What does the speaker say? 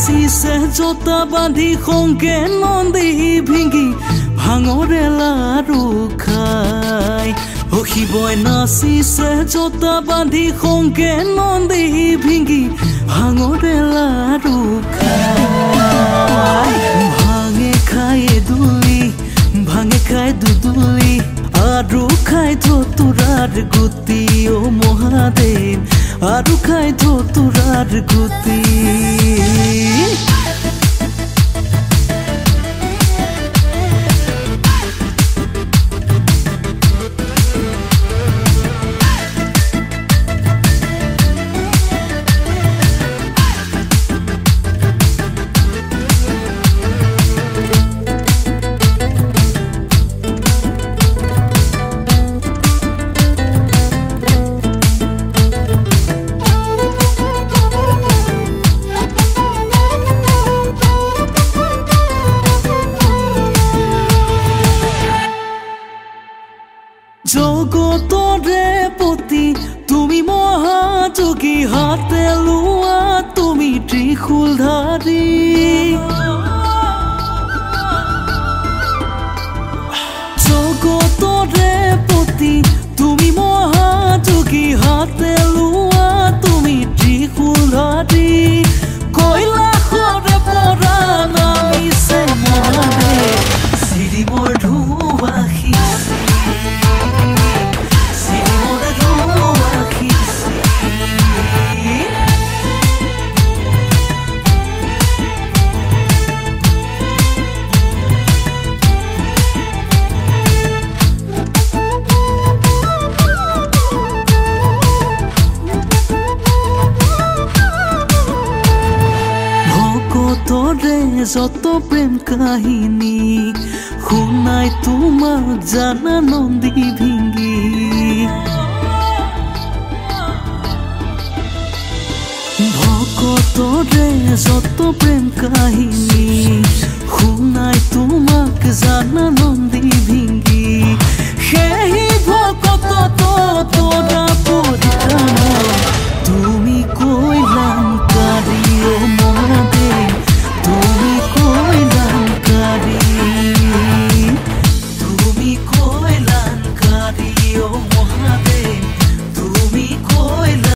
নাচিছে জোতা বান্ধি সংকে নন্দী ভিঙি ভাঙৰে লাৰু খাই শিৱই নাচিছে জোতা বান্ধি সংকে নন্দী ভিঙি ভাঙৰে লাৰু খাই ভাঙে খাই দুলি ভাঙে খাই দুদুলি আৰু খাই ধতুৰাৰ গুটি অ মহাদেৱ আৰু খাই ধতুৰাৰ গুটি জগতৰে পতি তুমি মহাযোগী হাতে লোৱা তুমি ত্ৰিশূলধাৰী জগতৰে পতি তুমি মহাযোগী হাতে লোৱা তুমি ত্ৰিশূলধাৰী কৈলাশৰে পৰা নামিছে মহাদেৱ শ্ৰীমৰ ধুৱাসী যত প্ৰেম কাহিনী শুনাই তোমাক জানা নন্দী ভিঙি ভকতৰে যত প্ৰেম কাহিনী শুনাই তোমাক জানা নন্দী ভিঙি সেই ভকত তোৰা পৰিত্ৰাণ তুমি কৈ